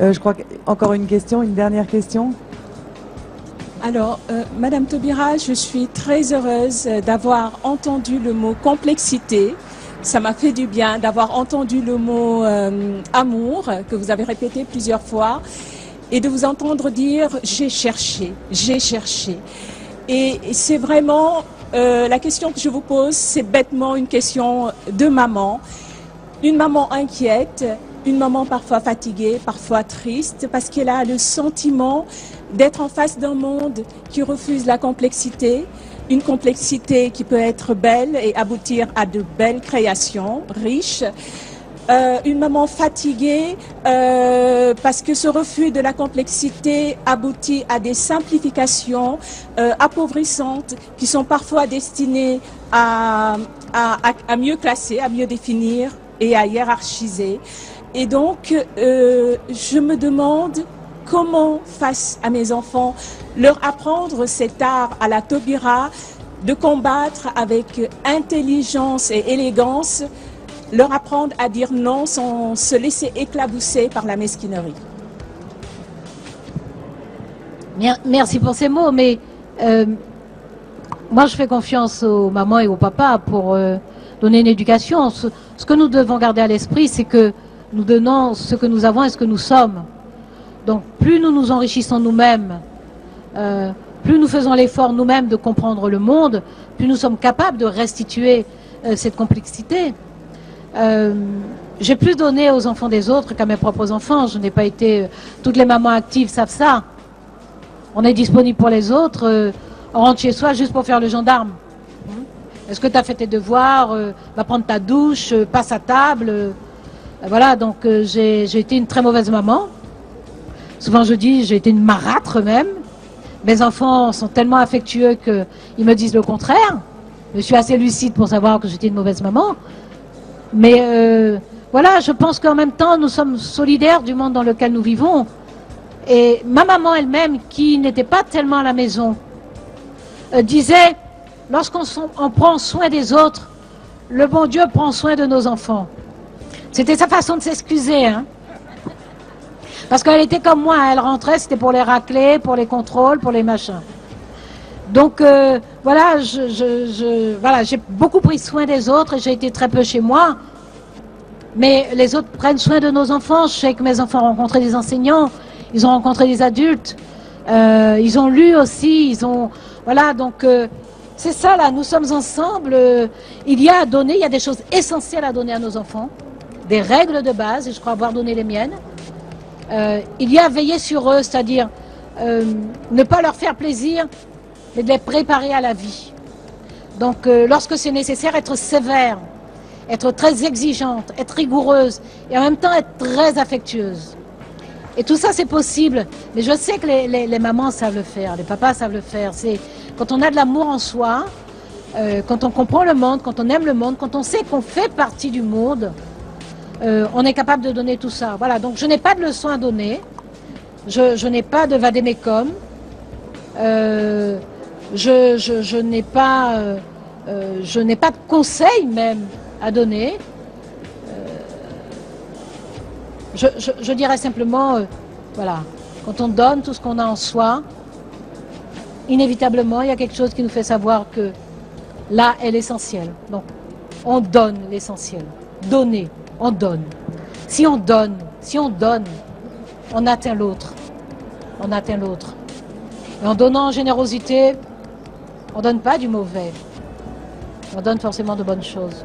Je crois qu'encore une question, une dernière question. Alors, Madame Taubira, je suis très heureuse d'avoir entendu le mot complexité. Ça m'a fait du bien d'avoir entendu le mot amour, que vous avez répété plusieurs fois, et de vous entendre dire j'ai cherché, j'ai cherché. Et c'est vraiment la question que je vous pose, c'est bêtement une question de maman. Une maman inquiète, une maman parfois fatiguée, parfois triste, parce qu'elle a le sentiment d'être en face d'un monde qui refuse la complexité, une complexité qui peut être belle et aboutir à de belles créations, riches. Une maman fatiguée parce que ce refus de la complexité aboutit à des simplifications appauvissantes qui sont parfois destinées à mieux classer, à mieux définir et à hiérarchiser. Et donc, je me demande comment, face à mes enfants, leur apprendre cet art à la Taubira de combattre avec intelligence et élégance, leur apprendre à dire non sans se laisser éclabousser par la mesquinerie. Merci pour ces mots, mais moi je fais confiance aux mamans et aux papas pour donner une éducation. Ce que nous devons garder à l'esprit, c'est que nous donnons ce que nous avons et ce que nous sommes. Donc plus nous nous enrichissons nous-mêmes, plus nous faisons l'effort nous-mêmes de comprendre le monde, plus nous sommes capables de restituer cette complexité. J'ai plus donné aux enfants des autres qu'à mes propres enfants. Je n'ai pas été... toutes les mamans actives savent ça. On est disponible pour les autres. On rentre chez soi juste pour faire le gendarme. Est-ce que tu as fait tes devoirs? Va prendre ta douche, passe à table. Voilà, donc j'ai été une très mauvaise maman. Souvent je dis, j'ai été une marâtre même. Mes enfants sont tellement affectueux qu'ils me disent le contraire. Je suis assez lucide pour savoir que j'étais une mauvaise maman. Mais voilà, je pense qu'en même temps, nous sommes solidaires du monde dans lequel nous vivons. Et ma maman elle-même, qui n'était pas tellement à la maison, disait, lorsqu'on prend soin des autres, le bon Dieu prend soin de nos enfants. C'était sa façon de s'excuser, hein. Parce qu'elle était comme moi, elle rentrait, c'était pour les racler, pour les contrôles, pour les machins. Donc voilà, voilà, j'ai beaucoup pris soin des autres et j'ai été très peu chez moi. Mais les autres prennent soin de nos enfants. Je sais que mes enfants ont rencontré des enseignants, ils ont rencontré des adultes, ils ont lu aussi, ils ont... Voilà, donc c'est ça là, nous sommes ensemble. Il y a à donner, il y a des choses essentielles à donner à nos enfants, des règles de base, et je crois avoir donné les miennes. Il y a à veiller sur eux, c'est-à-dire ne pas leur faire plaisir, mais de les préparer à la vie. Donc lorsque c'est nécessaire, être sévère, être très exigeante, être rigoureuse, et en même temps être très affectueuse. Et tout ça c'est possible, mais je sais que les mamans savent le faire, les papas savent le faire. C'est quand on a de l'amour en soi, quand on comprend le monde, quand on aime le monde, quand on sait qu'on fait partie du monde, on est capable de donner tout ça. Voilà, donc je n'ai pas de leçons à donner, je n'ai pas de vadémécum, je n'ai pas de conseils même à donner. Je dirais simplement, voilà, quand on donne tout ce qu'on a en soi, inévitablement, il y a quelque chose qui nous fait savoir que là est l'essentiel. Donc, on donne l'essentiel. Donner, on donne. Si on donne, on atteint l'autre. On atteint l'autre. Et en donnant en générosité, on ne donne pas du mauvais. On donne forcément de bonnes choses.